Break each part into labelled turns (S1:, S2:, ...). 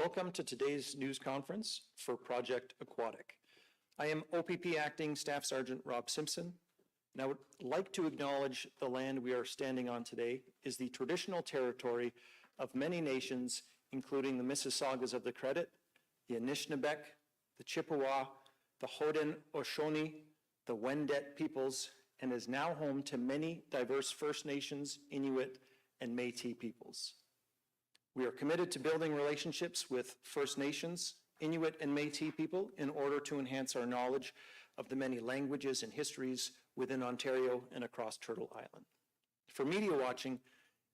S1: Welcome to today's news conference for Project Aquatic. I am OPP Acting Staff Sergeant Rob Simpson, and I would like to acknowledge the land we are standing on today is the traditional territory of many nations, including the Mississaugas of the Credit, the Anishinaabeg, the Chippewa, the Haudenosaunee, the Wendat peoples, and is now home to many diverse First Nations, Inuit, and Métis peoples. We are committed to building relationships with First Nations, Inuit, and Métis people in order to enhance our knowledge of the many languages and histories within Ontario and across Turtle Island. For media watching,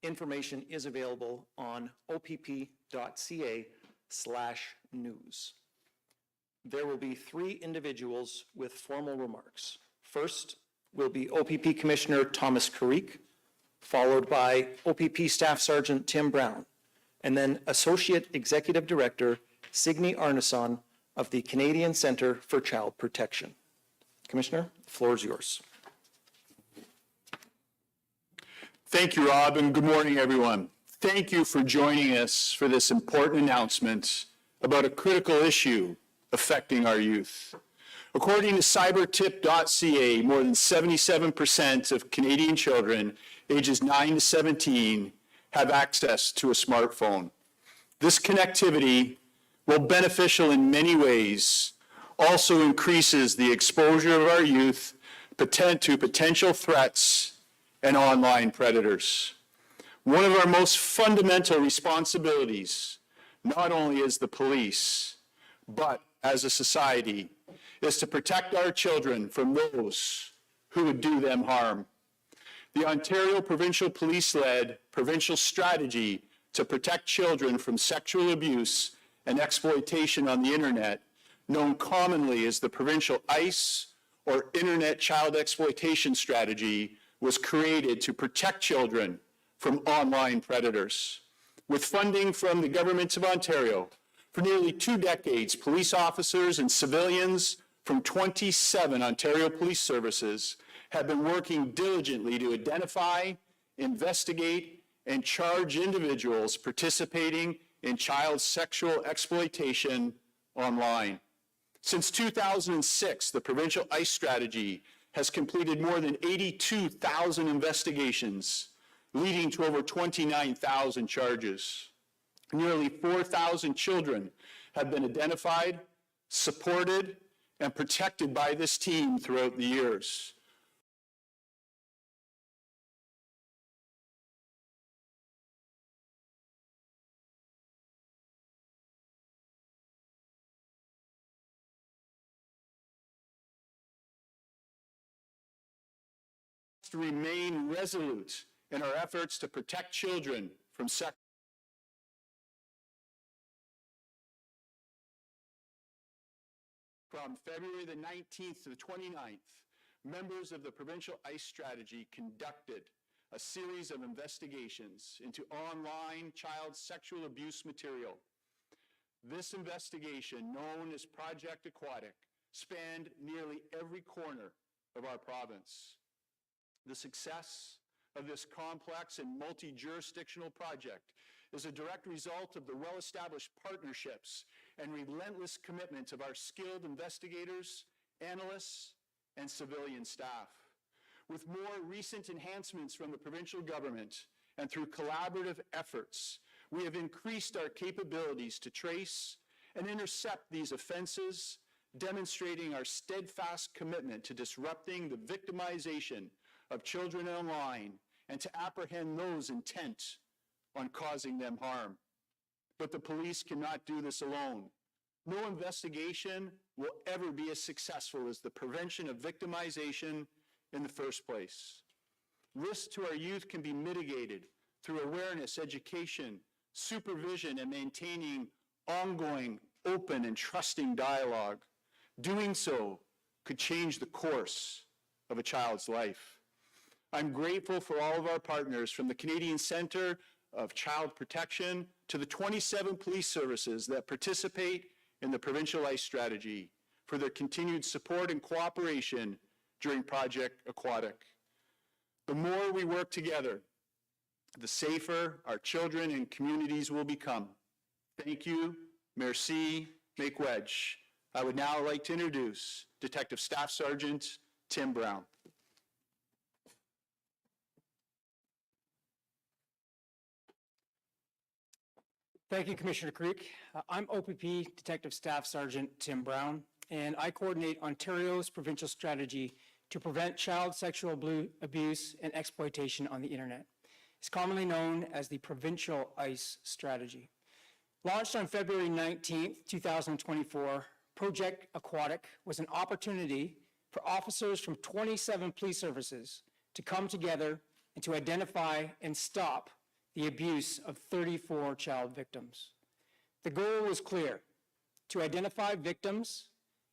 S1: information is available on opp.ca/news. There will be 3 individuals with formal remarks. First will be OPP Commissioner Thomas Carrique, followed by OPP Staff Sergeant Tim Brown, and then Associate Executive Director Signe Arneson of the Canadian Centre for Child Protection. Commissioner, the floor is yours.
S2: Thank you, Rob, and good morning, everyone. Thank you for joining us for this important announcement about a critical issue affecting our youth. According to cybertip.ca, more than 77% of Canadian children ages 9 to 17 have access to a smartphone. This connectivity, while beneficial in many ways, also increases the exposure of our youth to potential threats and online predators. One of our most fundamental responsibilities, not only as the police, but as a society, is to protect our children from those who would do them harm. The Ontario Provincial Police-led provincial strategy to protect children from sexual abuse and exploitation on the internet, known commonly as the Provincial ICE or Internet Child Exploitation Strategy, was created to protect children from online predators. With funding from the Government of Ontario, for nearly 2 decades, police officers and civilians from 27 Ontario Police Services have been working diligently to identify, investigate, and charge individuals participating in child sexual exploitation online. Since 2006, the Provincial ICE strategy has completed more than 82,000 investigations, leading to over 29,000 charges. Nearly 4,000 children have been identified, supported, and protected by this team throughout the years. To remain resolute in our efforts to protect children from sex. From February the 19th to the 29th, members of the Provincial ICE strategy conducted a series of investigations into online child sexual abuse material. This investigation, known as Project Aquatic, spanned nearly every corner of our province. The success of this complex and multi-jurisdictional project is a direct result of the well-established partnerships and relentless commitment of our skilled investigators, analysts, and civilian staff. With more recent enhancements from the provincial government and through collaborative efforts, we have increased our capabilities to trace and intercept these offenses, demonstrating our steadfast commitment to disrupting the victimization of children online and to apprehend those intent on causing them harm. But the police cannot do this alone. No investigation will ever be as successful as the prevention of victimization in the first place. Risks to our youth can be mitigated through awareness, education, supervision, and maintaining ongoing, open, and trusting dialogue. Doing so could change the course of a child's life. I'm grateful for all of our partners, from the Canadian Centre of Child Protection to the 27 police services that participate in the Provincial ICE strategy, for their continued support and cooperation during Project Aquatic. The more we work together, the safer our children and communities will become. Thank you Merci, make wedge. I would now like to introduce Detective Staff Sergeant Tim Brown.
S3: Thank you, Commissioner Creek. I'm OPP Detective Staff Sergeant Tim Brown, and I coordinate Ontario's provincial strategy to prevent child sexual abuse and exploitation on the internet. It's commonly known as the Provincial ICE Strategy. Launched on February 19th, 2024, Project Aquatic was an opportunity for officers from 27 police services to come together and to identify and stop the abuse of 34 child victims. The goal was clear: to identify victims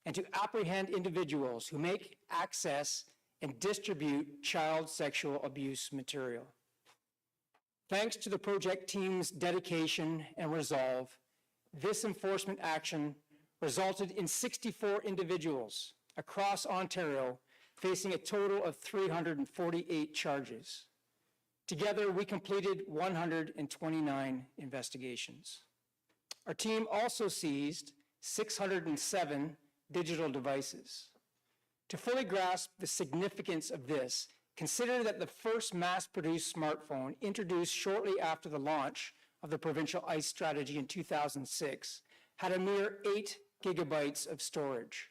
S3: and to apprehend individuals who make, access, and distribute child sexual abuse material. Thanks to the project team's dedication and resolve, this enforcement action resulted in 64 individuals across Ontario facing a total of 348 charges. Together, we completed 129 investigations. Our team also seized 607 digital devices. To fully grasp the significance of this, consider that the first mass-produced smartphone, introduced shortly after the launch of the Provincial ICE Strategy in 2006, had a mere 8 gigabytes of storage.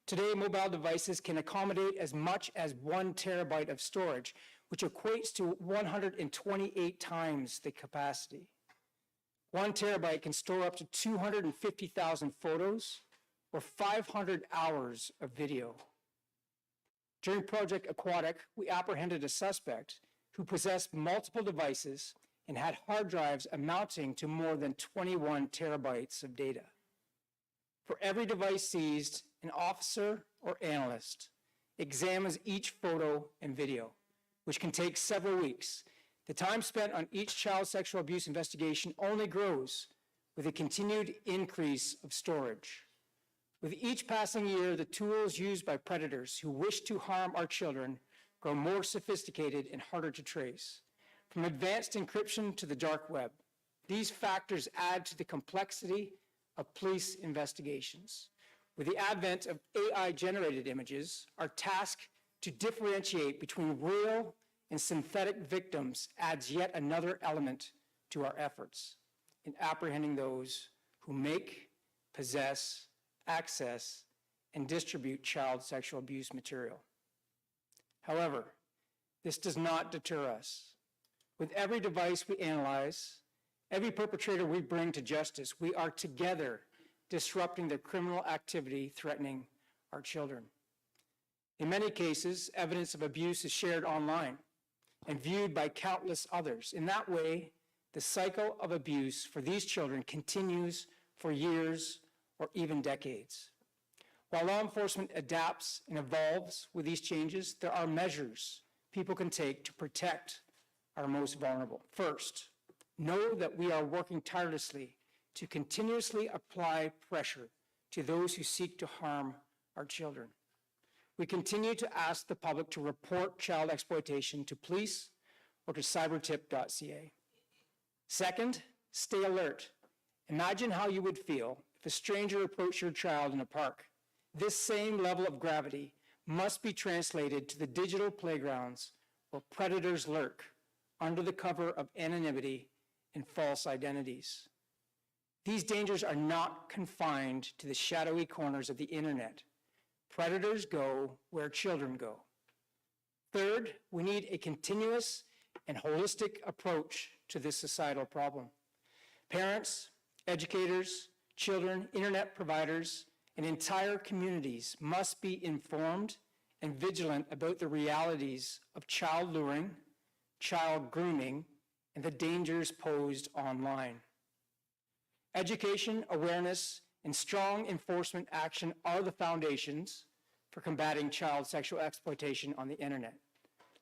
S3: Today, mobile devices can accommodate as much as 1 terabyte of storage, which equates to 128 times the capacity. 1 terabyte can store up to 250,000 photos or 500 hours of video. During Project Aquatic, we apprehended a suspect who possessed multiple devices and had hard drives amounting to more than 21 terabytes of data. For every device seized, an officer or analyst examines each photo and video, which can take several weeks. The time spent on each child sexual abuse investigation only grows with a continued increase of storage. With each passing year, the tools used by predators who wish to harm our children grow more sophisticated and harder to trace. From advanced encryption to the dark web, these factors add to the complexity of police investigations. With the advent of AI-generated images, our task to differentiate between real and synthetic victims adds yet another element to our efforts in apprehending those who make, possess, access, and distribute child sexual abuse material. However, this does not deter us. With every device we analyze, every perpetrator we bring to justice, we are together disrupting the criminal activity threatening our children. In many cases, evidence of abuse is shared online and viewed by countless others. In that way, the cycle of abuse for these children continues for years or even decades. While law enforcement adapts and evolves with these changes, there are measures people can take to protect our most vulnerable. First, know that we are working tirelessly to continuously apply pressure to those who seek to harm our children. We continue to ask the public to report child exploitation to police or to cybertip.ca. Second, stay alert. Imagine how you would feel if a stranger approached your child in a park. This same level of gravity must be translated to the digital playgrounds where predators lurk under the cover of anonymity and false identities. These dangers are not confined to the shadowy corners of the internet. Predators go where children go. Third, we need a continuous and holistic approach to this societal problem. Parents, educators, children, internet providers, and entire communities must be informed and vigilant about the realities of child luring, child grooming, and the dangers posed online. Education, awareness, and strong enforcement action are the foundations for combating child sexual exploitation on the internet.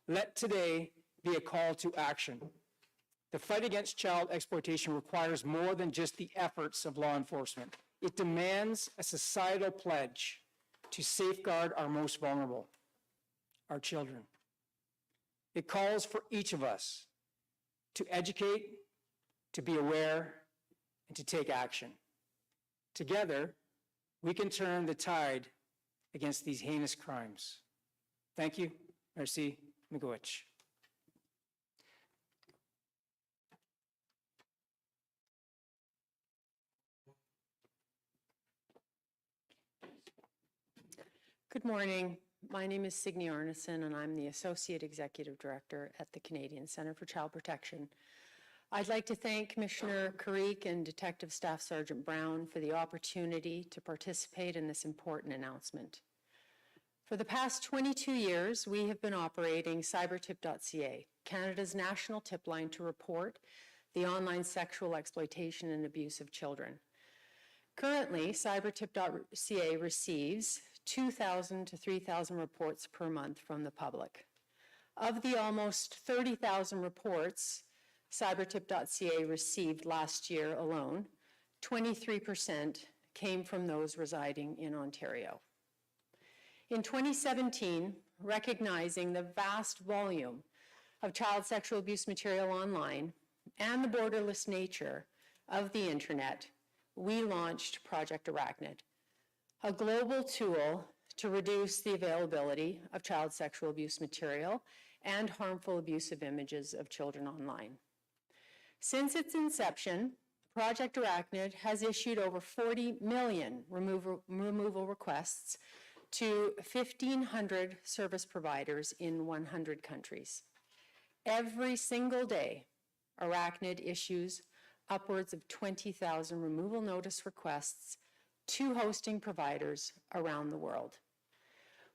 S3: Let today be a call to action. The fight against child exploitation requires more than just the efforts of law enforcement. It demands a societal pledge to safeguard our most vulnerable, our children. It calls for each of us to educate, to be aware, and to take action. Together, we can turn the tide against these heinous crimes. Thank you. Merci. Miigwech.
S4: Good morning. My name is Signe Arneson, and I'm the Associate Executive Director at the Canadian Centre for Child Protection. I'd like to thank Commissioner Karique and Detective Staff Sergeant Brown for the opportunity to participate in this important announcement. For the past 22 years, we have been operating cybertip.ca, Canada's national tip line to report the online sexual exploitation and abuse of children. Currently, cybertip.ca receives 2,000 to 3,000 reports per month from the public. Of the almost 30,000 reports cybertip.ca received last year alone, 23% came from those residing in Ontario. In 2017, recognizing the vast volume of child sexual abuse material online and the borderless nature of the internet, we launched Project Arachnid, a global tool to reduce the availability of child sexual abuse material and harmful abusive images of children online. Since its inception, Project Arachnid has issued over 40 million removal requests to 1,500 service providers in 100 countries. Every single day, Arachnid issues upwards of 20,000 removal notice requests to hosting providers around the world.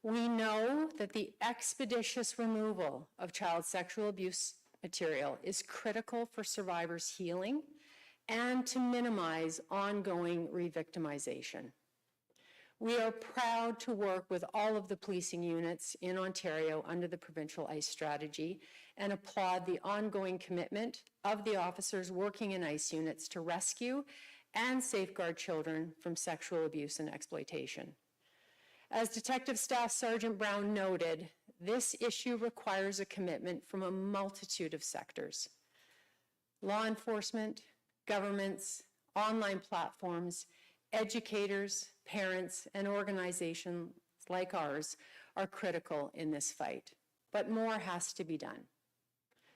S4: We know that the expeditious removal of child sexual abuse material is critical for survivors' healing and to minimize ongoing re-victimization. We are proud to work with all of the policing units in Ontario under the provincial ICE strategy and applaud the ongoing commitment of the officers working in ICE units to rescue and safeguard children from sexual abuse and exploitation. As Detective Staff Sergeant Brown noted, this issue requires a commitment from a multitude of sectors: law enforcement, governments, online platforms, educators, parents, and organizations like ours are critical in this fight. But more has to be done.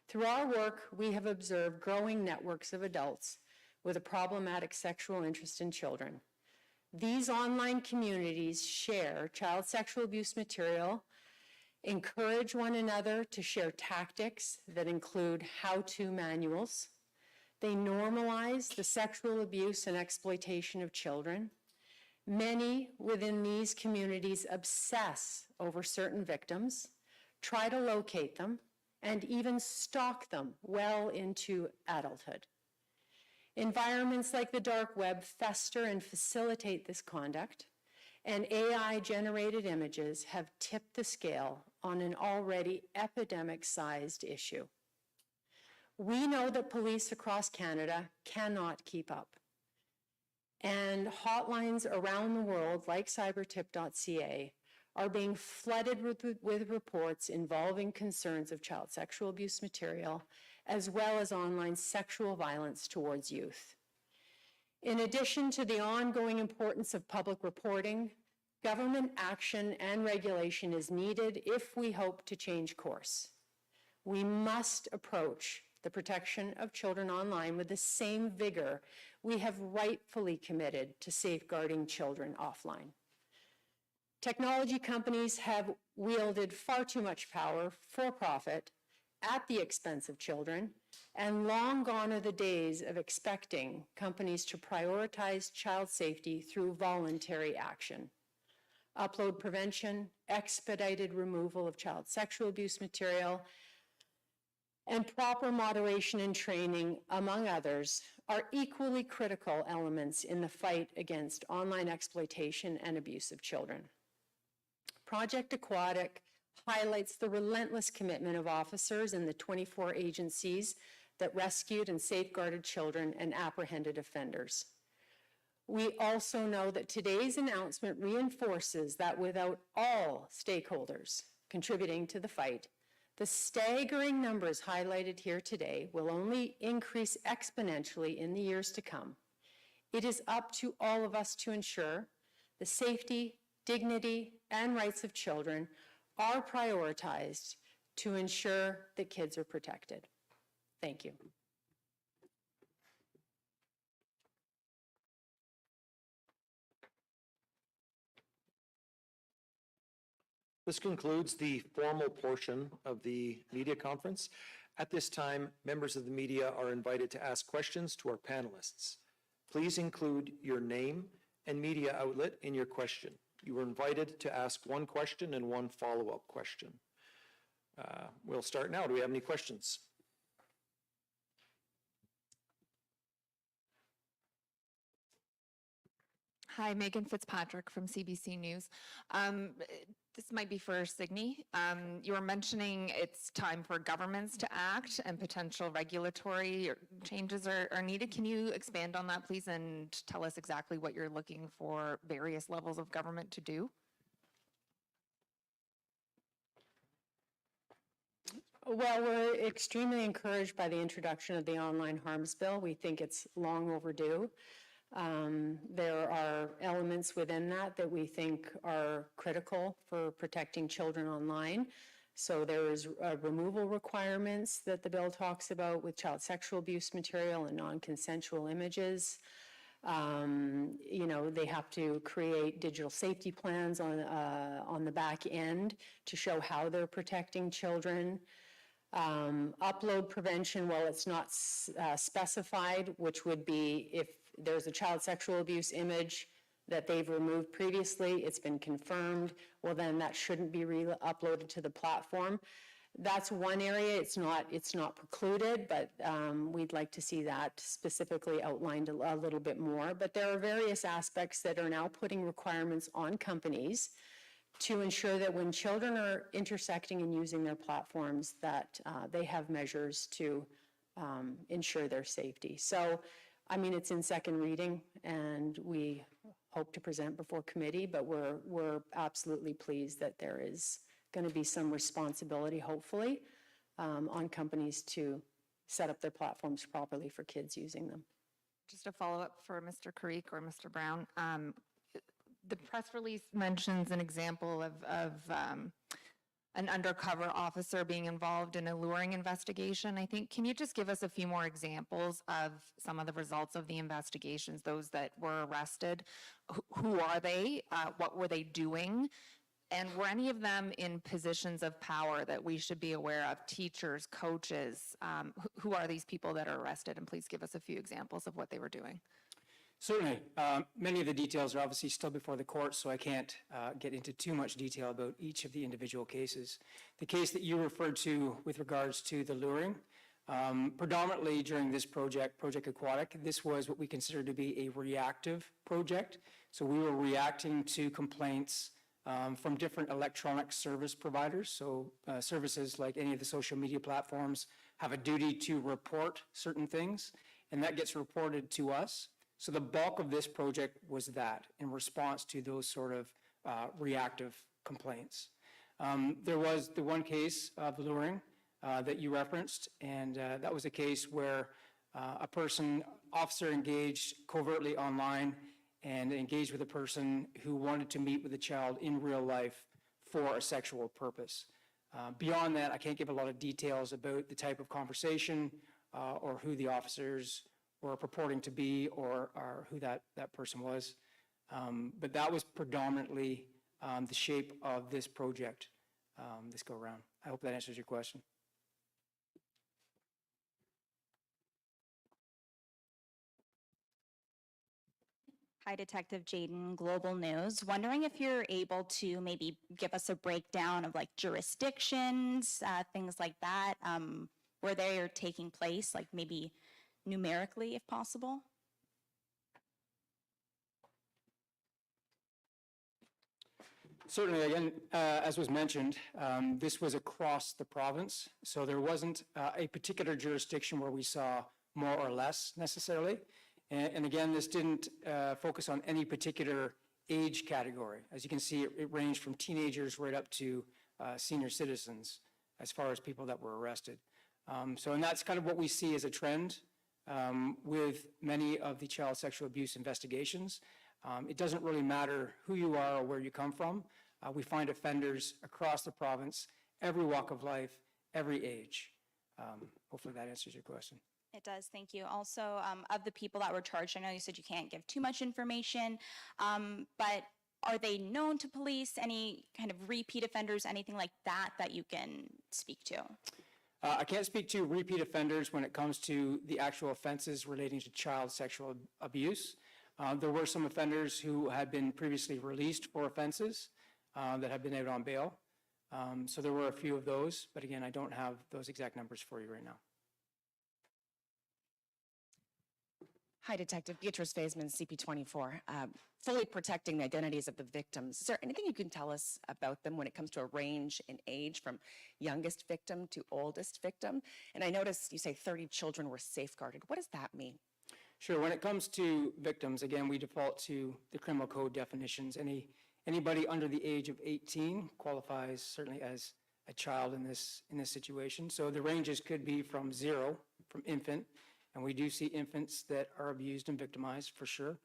S4: Through our work, we have observed growing networks of adults with a problematic sexual interest in children. These online communities share child sexual abuse material, encourage one another to share tactics that include how-to manuals. They normalize the sexual abuse and exploitation of children. Many within these communities obsess over certain victims, try to locate them, and even stalk them well into adulthood. Environments like the dark web fester and facilitate this conduct, and AI-generated images have tipped the scale on an already epidemic-sized issue. We know that police across Canada cannot keep up, and hotlines around the world like cybertip.ca are being flooded with reports involving concerns of child sexual abuse material, as well as online sexual violence towards youth. In addition to the ongoing importance of public reporting, government action and regulation is needed if we hope to change course. We must approach the protection of children online with the same vigor we have rightfully committed to safeguarding children offline. Technology companies have wielded far too much power for profit at the expense of children, and long gone are the days of expecting companies to prioritize child safety through voluntary action. Upload prevention, expedited removal of child sexual abuse material, and proper moderation and training, among others, are equally critical elements in the fight against online exploitation and abuse of children. Project Aquatic highlights the relentless commitment of officers in the 24 agencies that rescued and safeguarded children and apprehended offenders. We also know that today's announcement reinforces that without all stakeholders contributing to the fight, the staggering numbers highlighted here today will only increase exponentially in the years to come. It is up to all of us to ensure the safety, dignity, and rights of children are prioritized to ensure that kids are protected. Thank you.
S1: This concludes the formal portion of the media conference. At this time, members of the media are invited to ask questions to our panelists. Please include your name and media outlet in your question. You are invited to ask one question and one follow-up question. We'll start now. Do we have any questions?
S5: Hi, Megan Fitzpatrick from CBC News. This might be for Signe. You were mentioning it's time for governments to act and potential regulatory changes are needed. Can you expand on that, please, and tell us exactly what you're looking for various levels of government to do?
S4: Well, we're extremely encouraged by the introduction of the online harms bill. We think it's long overdue. There are elements within that that we think are critical for protecting children online. So there is removal requirements that the bill talks about with child sexual abuse material and non-consensual images. You know, they have to create digital safety plans on the back end to show how they're protecting children. Upload prevention, well, it's not specified, which would be if there's a child sexual abuse image that they've removed previously, it's been confirmed, well then that shouldn't be uploaded to the platform. That's one area, it's not precluded, but we'd like to see that specifically outlined a little bit more. But there are various aspects that are now putting requirements on companies to ensure that when children are intersecting and using their platforms, that they have measures to ensure their safety. So, I mean, it's in second reading, and we hope to present before committee, but we're absolutely pleased that there is going to be some responsibility, hopefully, on companies to set up their platforms properly for kids using them.
S5: Just a follow-up for Mr. Carrique or Mr. Brown. The press release mentions an example of an undercover officer being involved in a luring investigation, I think. Can you just give us a few more examples of some of the results of the investigations, those that were arrested? Who are they? What were they doing? And were any of them in positions of power that we should be aware of? Teachers, coaches? Who are these people that are arrested? And please give us a few examples of what they were doing.
S3: Certainly. Many of the details are obviously still before the court, so I can't get into too much detail about each of the individual cases. The case that you referred to with regards to the luring, predominantly during this project, Project Aquatic, this was what we consider to be a reactive project. So we were reacting to complaints from different electronic service providers. So services like any of the social media platforms have a duty to report certain things, and that gets reported to us. So the bulk of this project was that, in response to those sort of reactive complaints. There was the one case of luring that you referenced, and that was a case where a officer engaged covertly online and engaged with a person who wanted to meet with a child in real life for a sexual purpose. Beyond that, I can't give a lot of details about the type of conversation or who the officers were purporting to be or who that person was. But that was predominantly the shape of this project this go around. I hope that answers your question.
S6: Hi, Detective Jaden, Global News. Wondering if you're able to maybe give us a breakdown of like jurisdictions, things like that, where they are taking place, like maybe numerically if possible?
S3: Certainly, again, as was mentioned, this was across the province, so there wasn't a particular jurisdiction where we saw more or less necessarily. And again, this didn't focus on any particular age category. As you can see, it ranged from teenagers right up to senior citizens as far as people that were arrested. And that's kind of what we see as a trend with many of the child sexual abuse investigations. It doesn't really matter who you are or where you come from. We find offenders across the province, every walk of life, every age. Hopefully that answers your question.
S6: It does, thank you. Also, of the people that were charged, I know you said you can't give too much information, but are they known to police? Any kind of repeat offenders, anything like that that you can speak to?
S3: I can't speak to repeat offenders when it comes to the actual offenses relating to child sexual abuse. There were some offenders who had been previously released for offenses that have been out on bail. So there were a few of those, but again, I don't have those exact numbers for you right now.
S7: Hi, Detective Beatrice Faisman, CP24. Fully protecting the identities of the victims. Is there anything you can tell us about them when it comes to a range in age from youngest victim to oldest victim? And I noticed you say 30 children were safeguarded. What does that mean?
S3: Sure. When it comes to victims, again, we default to the criminal code definitions. Anybody under the age of 18 qualifies certainly as a child in this situation. So the ranges could be from 0, from infant, and we do see infants that are abused and victimized for sure,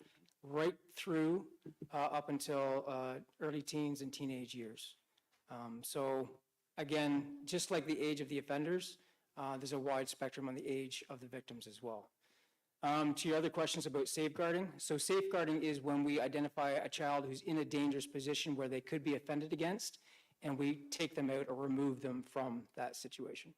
S3: right through up until early teens and teenage years. So again, just like the age of the offenders, there's a wide spectrum on the age of the victims as well. To your other questions about safeguarding. So safeguarding is when we identify a child who's in a dangerous position where they could be offended against, and we take them out or remove them from that situation.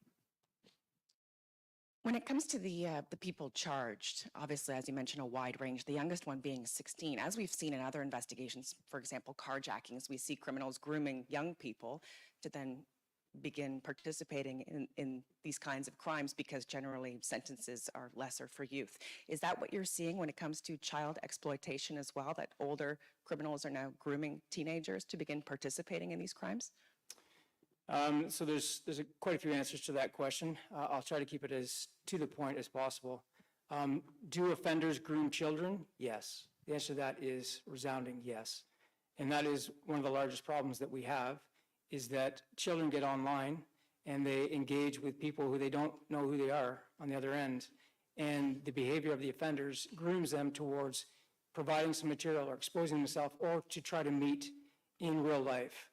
S7: When it comes to the people charged, obviously, as you mentioned, a wide range, the youngest one being 16. As we've seen in other investigations, for example, carjackings, we see criminals grooming young people to then begin participating in these kinds of crimes because generally sentences are lesser for youth. Is that what you're seeing when it comes to child exploitation as well, that older criminals are now grooming teenagers to begin participating in these crimes?
S3: So there's quite a few answers to that question. I'll try to keep it as to the point as possible. Do offenders groom children? Yes. The answer to that is resounding yes. And that is one of the largest problems that we have, is that children get online and they engage with people who they don't know who they are on the other end. And the behavior of the offenders grooms them towards providing some material or exposing themselves or to try to meet in real life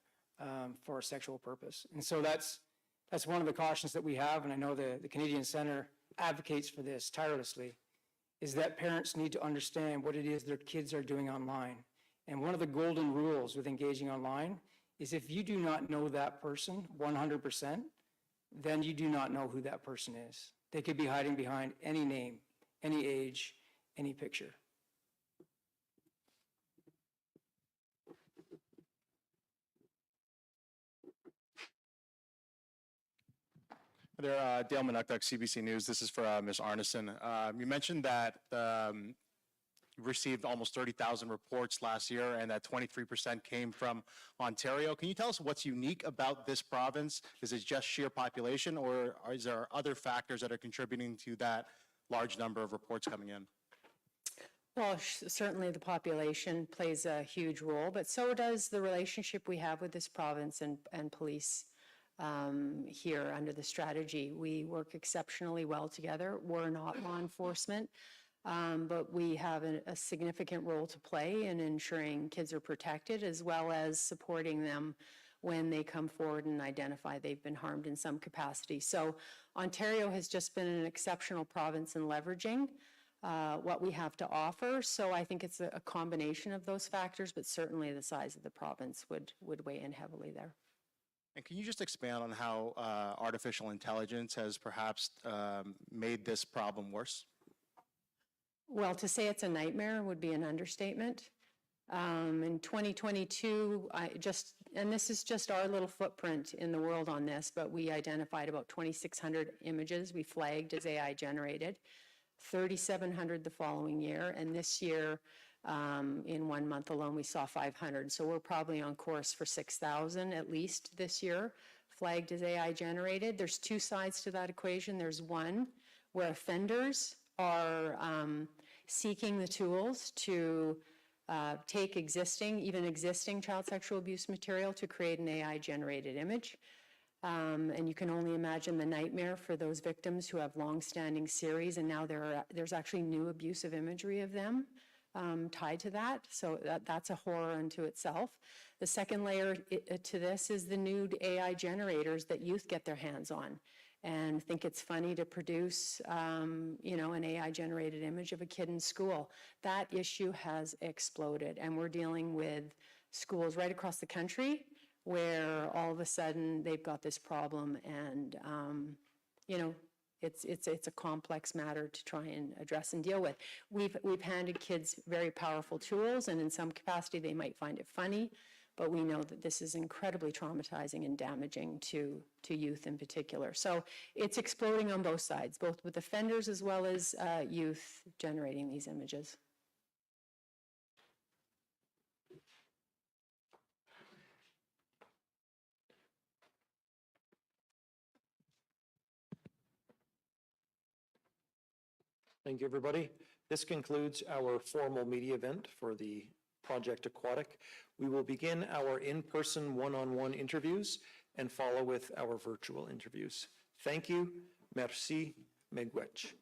S3: for a sexual purpose. And so that's one of the cautions that we have, and I know the Canadian Centre advocates for this tirelessly, is that parents need to understand what it is their kids are doing online. And one of the golden rules with engaging online is if you do not know that person 100%, then you do not know who that person is. They could be hiding behind any name, any age, any picture.
S8: There, Dale Manukduk, CBC News. This is for Ms. Arneson. You mentioned that you received almost 30,000 reports last year and that 23% came from Ontario. Can you tell us what's unique about this province? Is it just sheer population, or is there other factors that are contributing to that large number of reports coming in?
S4: Well, certainly the population plays a huge role, but so does the relationship we have with this province and police here under the strategy. We work exceptionally well together. We're not law enforcement, but we have a significant role to play in ensuring kids are protected, as well as supporting them when they come forward and identify they've been harmed in some capacity. So Ontario has just been an exceptional province in leveraging what we have to offer. So I think it's a combination of those factors, but certainly the size of the province would weigh in heavily there.
S8: And can you just expand on how artificial intelligence has perhaps made this problem worse?
S4: Well, to say it's a nightmare would be an understatement. In 2022, and this is just our little footprint in the world on this, but we identified about 2,600 images we flagged as AI generated, 3,700 the following year, and this year, in 1 month alone, we saw 500. So we're probably on course for 6,000 at least this year, flagged as AI generated. There's two sides to that equation. There's one where offenders are seeking the tools to take even existing child sexual abuse material to create an AI generated image. And you can only imagine the nightmare for those victims who have long-standing series, and now there's actually new abusive imagery of them tied to that. So that's a horror unto itself. The second layer to this is the nude AI generators that youth get their hands on and think it's funny to produce, you know, an AI-generated image of a kid in school. That issue has exploded, and we're dealing with schools right across the country where all of a sudden they've got this problem, and you know, it's a complex matter to try and address and deal with. We've handed kids very powerful tools, and in some capacity they might find it funny, but we know that this is incredibly traumatizing and damaging to youth in particular. So it's exploding on both sides, both with offenders as well as youth generating these images.
S1: Thank you, everybody. This concludes our formal media event for the Project Aquatic. We will begin our in-person one-on-one interviews and follow with our virtual interviews. Thank you. Merci. Miigwech.